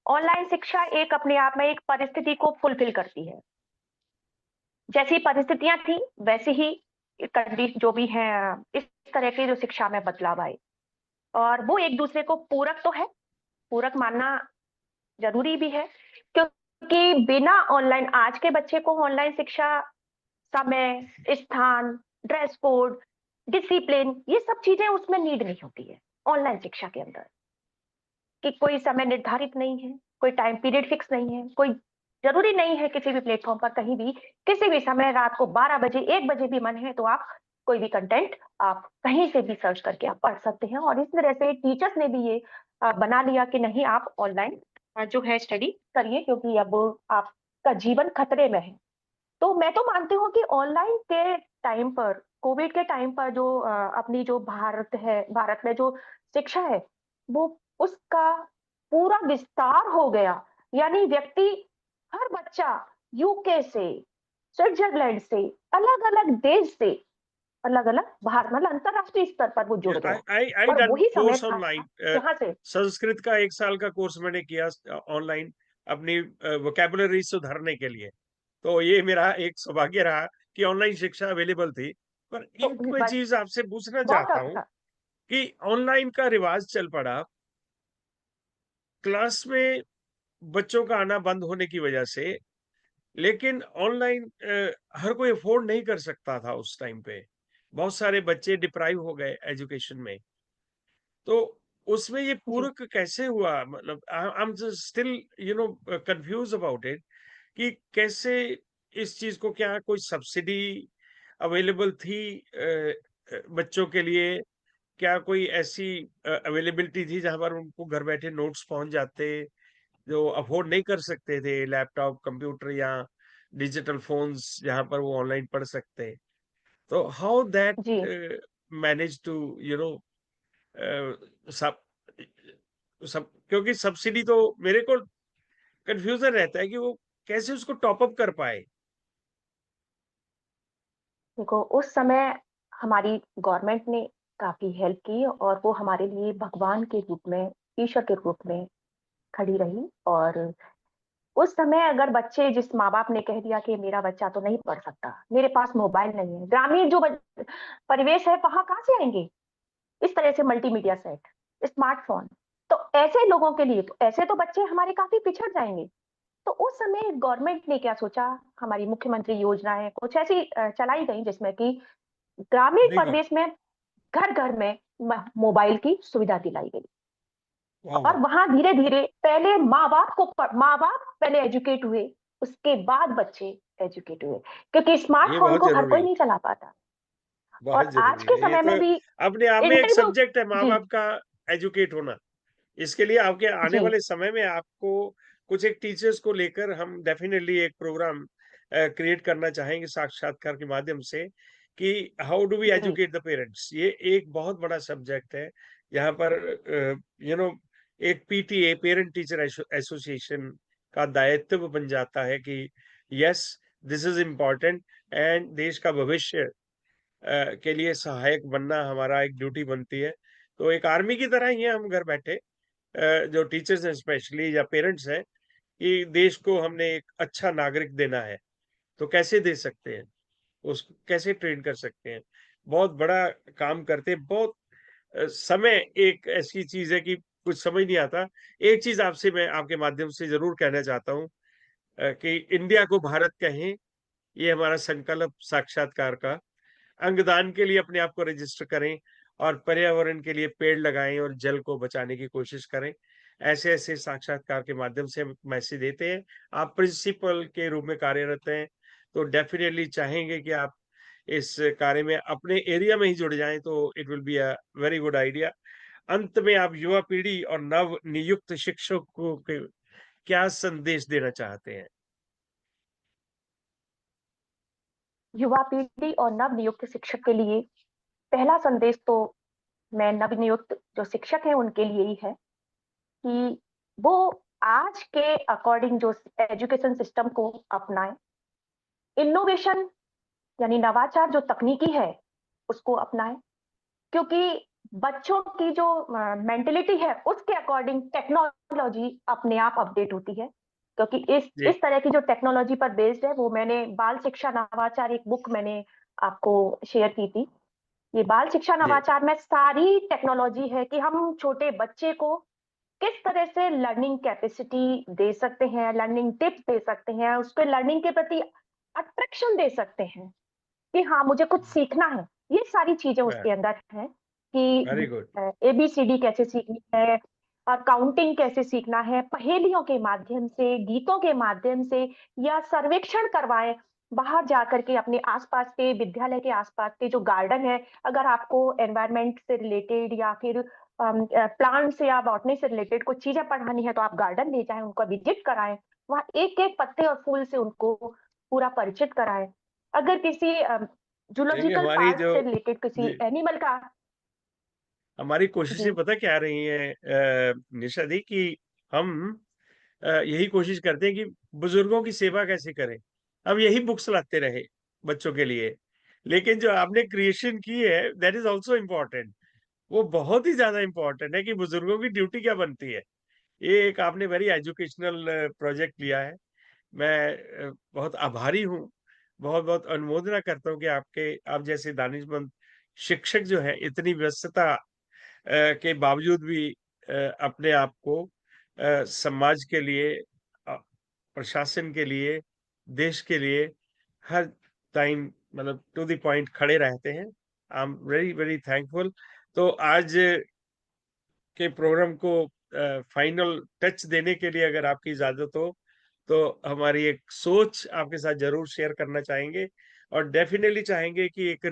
Online शिक्षा एक अपने आप में एक परिस्थिति को फुलफिल करती है। जैसी परिस्थितियाँ थी, वैसे ही जो भी हैं, इस तरह की जो शिक्षा में बदलाव आए और वो एक-दूसरे को पूरक तो है, पूरक मानना ज़रूरी भी है, क्योंकि बिना ऑनलाइन आज के बच्चे को ऑनलाइन शिक्षा, समय, स्थान, ड्रेस कोड, डिसिप्लिन ये सब चीज़ें उसमें नीड नहीं होती है, ऑनलाइन शिक्षा के अंदर। कि कोई समय निर्धारित नहीं है, कोई टाइम पीरियड फिक्स नहीं है, कोई ज़रूरी नहीं है किसी भी प्लेटफ़ॉर्म पर कहीं भी, किसी भी समय रात को 12 बजे, 1 बजे भी मन है तो आप कोई भी कंटेंट आप कहीं से भी सर्च करके आप पढ़ सकते हैं और इस तरह से टीचर्स ने भी ये बना लिया कि नहीं आप ऑनलाइन जो है स्टडी करिए क्योंकि अब आपका जीवन खतरे में है। तो मैं तो मानती हूँ कि ऑनलाइन के टाइम पर, कोविड के टाइम पर जो अपनी जो भारत में जो शिक्षा है, वो उसका पूरा विस्तार हो गया। यानी व्यक्ति हर बच्चा यूके से, स्विट्ज़रलैंड से, अलग-अलग देश से, अलग-अलग बाहर मतलब अंतर्राष्ट्रीय स्तर पर वो जुड़ गया आई और डन वही समय कोर्स था ऑनलाइन। जहाँ से संस्कृत का 1 साल का कोर्स मैंने किया ऑनलाइन, अपनी वोकैबुलरी सुधारने के लिए। तो ये मेरा एक सौभाग्य रहा कि ऑनलाइन शिक्षा अवेलेबल थी। पर तो एक मैं बस चीज़ आपसे पूछना बहुत चाहता हूँ अच्छा। कि ऑनलाइन का रिवाज चल पड़ा, क्लास में बच्चों का आना बंद होने की वजह से, लेकिन ऑनलाइन हर कोई अफ़ोर्ड नहीं कर सकता था उस टाइम पे। बहुत सारे बच्चे डिप्राइव हो गए एजुकेशन में। तो उसमें ये जी, पूरक कैसे हुआ? मतलब I am just still confuse about it कि कैसे इस चीज़ को, क्या कोई सब्सिडी अवेलेबल थी बच्चों के लिए? क्या कोई ऐसी अवेलेबिलिटी थी जहाँ पर उनको घर बैठे नोट्स पहुँच जाते, जो अफ़ोर्ड नहीं कर सकते थे लैपटॉप, कंप्यूटर या डिजिटल फ़ोन्स जहाँ पर वो ऑनलाइन पढ़ सकते? तो हाउ दैट जी। मैनेज टू यू नो सब सब क्योंकि सब्सिडी तो मेरे को कन्फ्यूज़न रहता है कि वो कैसे उसको टॉप अप कर पाए? देखो, उस समय हमारी गवर्नमेंट ने काफ़ी हेल्प की और वो हमारे लिए भगवान के रूप में, ईश्वर के रूप में खड़ी रही और उस समय अगर बच्चे जिस माँ-बाप ने कह दिया कि मेरा बच्चा तो नहीं पढ़ सकता, मेरे पास मोबाइल नहीं है, ग्रामीण जो परिवेश है वहाँ कहाँ से आएँगे? इस तरह से मल्टीमीडिया सेट, स्मार्टफ़ोन, तो ऐसे लोगों के लिए तो ऐसे तो बच्चे हमारे काफ़ी पिछड़ जाएँगे। तो उस समय गवर्नमेंट ने क्या सोचा, हमारी मुख्यमंत्री योजनाएँ कुछ ऐसी चलाई गई जिसमें कि ग्रामीण वेरी गुड। परिवेश में घर-घर में मोबाइल की सुविधा दिलाई गई और वाह! वहाँ धीरे-धीरे पहले माँ-बाप पहले एजुकेट हुए, उसके बाद बच्चे एजुकेट हुए, क्योंकि ये स्मार्टफ़ोन बहुत को हर ज़रूरी कोई है, नहीं चला पाता बहुत और आज ज़रूरी के है। ये समय तो में भी अपने आप में एक इंटरव्यू सब्जेक्ट है जी, माँ-बाप का एजुकेट होना। इसके लिए आपके आने जी, वाले समय में आपको कुछ एक टीचर्स को लेकर हम डेफिनिटली एक प्रोग्राम क्रिएट करना चाहेंगे साक्षात्कार के माध्यम से कि how do we ji, educate the parents. ये एक बहुत बड़ा सब्जेक्ट है। यहाँ पर यू नो एक पीटीए, पेरेंट टीचर एसोसिएशन का दायित्व बन जाता है कि yes, this is important and देश का भविष्य के लिए सहायक बनना हमारा एक ड्यूटी बनती है। तो एक आर्मी की तरह ही है हम घर बैठे, जो टीचर्स हैं स्पेशली या पेरेंट्स हैं, कि देश को हमने एक अच्छा नागरिक देना है, तो कैसे दे सकते हैं? उसको कैसे ट्रेन कर सकते हैं? बहुत बड़ा काम करते हैं, बहुत समय एक ऐसी चीज़ है कि कुछ समझ नहीं आता। एक चीज़ आपसे मैं आपके माध्यम से ज़रूर कहना चाहता हूँ कि इंडिया को भारत कहें, ये हमारा संकल्प साक्षात्कार का। अंगदान के लिए अपने आप को रजिस्टर करें और पर्यावरण के लिए पेड़ लगाएं और जल को बचाने की कोशिश करें। ऐसे-ऐसे साक्षात्कार के माध्यम से हम मैसेज देते हैं। आप प्रिंसिपल के रूप में कार्यरत हैं, तो डेफ़िनिटली चाहेंगे कि आप इस कार्य में अपने एरिया में ही जुड़ जाएँ, तो it will be a very good idea. अंत में आप युवा पीढ़ी और नव नियुक्त शिक्षकों को क्या संदेश देना चाहते हैं? युवा पीढ़ी और नवनियुक्त शिक्षक के लिए पहला संदेश तो मैं नवनियुक्त जो शिक्षक हैं उनके लिए ही है कि वो आज के अकॉर्डिंग जो एजुकेशन सिस्टम को अपनाएं, इनोवेशन यानी नवाचार जो तकनीकी है उसको अपनाएं क्योंकि बच्चों की जो मेंटेलिटी है उसके अकॉर्डिंग टेक्नोलॉजी अपने आप अपडेट होती है, क्योंकि जी, इस तरह की जो टेक्नोलॉजी पर बेस्ड है, वो मैंने बाल शिक्षा नवाचार एक बुक मैंने आपको शेयर की थी। ये बाल शिक्षा जी, नवाचार में सारी टेक्नोलॉजी है कि हम छोटे बच्चे को किस तरह से लर्निंग कैपेसिटी दे सकते हैं, लर्निंग टिप्स दे सकते हैं, उसके लर्निंग के प्रति अट्रैक्शन दे सकते हैं कि हाँ मुझे कुछ सीखना है। ये सारी चीजें उसके अंदर हैं वेरी कि गुड। एबीसीडी कैसे सीखनी है और काउंटिंग कैसे सीखना है, पहेलियों के माध्यम से, गीतों के माध्यम से, या सर्वेक्षण करवाएं बाहर जाकर के अपने आसपास के विद्यालय के आसपास के जो गार्डन है। अगर आपको एनवायरनमेंट से रिलेटेड या फिर प्लांट्स या बॉटनी से रिलेटेड कुछ चीजें पढ़ानी है तो आप गार्डन ले जाएं, उनको विजिट कराएं, वहाँ एक एक पत्ते और फूल से उनको पूरा परिचित कराएं। अगर किसी देखिए जूलॉजिकल हमारी पार्क जो से रिलेटेड किसी जी, एनिमल का। हमारी जी कोशिशें पता क्या रही हैं निशा दी कि हम यही कोशिश करते हैं कि बुजुर्गों की सेवा कैसे करें। हम यही बुक्स लाते रहे बच्चों के लिए, लेकिन जो आपने क्रिएशन की है दैट इज ऑल्सो इम्पोर्टेंट। वो बहुत ही ज्यादा इम्पोर्टेंट है कि बुजुर्गों की ड्यूटी क्या बनती है। ये एक आपने वेरी एजुकेशनल प्रोजेक्ट लिया है। मैं बहुत आभारी हूँ, बहुत बहुत अनुमोदना करता हूँ कि आपके आप जैसे दानिशमंद शिक्षक जो है इतनी व्यस्तता के बावजूद भी अपने आप को समाज के लिए, अ, प्रशासन के लिए, देश के लिए हर टाइम मतलब टू द पॉइंट खड़े रहते हैं। I am very very thankful. तो आज के प्रोग्राम को फाइनल टच देने के लिए अगर आपकी इजाजत हो तो हमारी एक सोच आपके साथ जरूर शेयर करना चाहेंगे, और डेफिनेटली चाहेंगे कि एक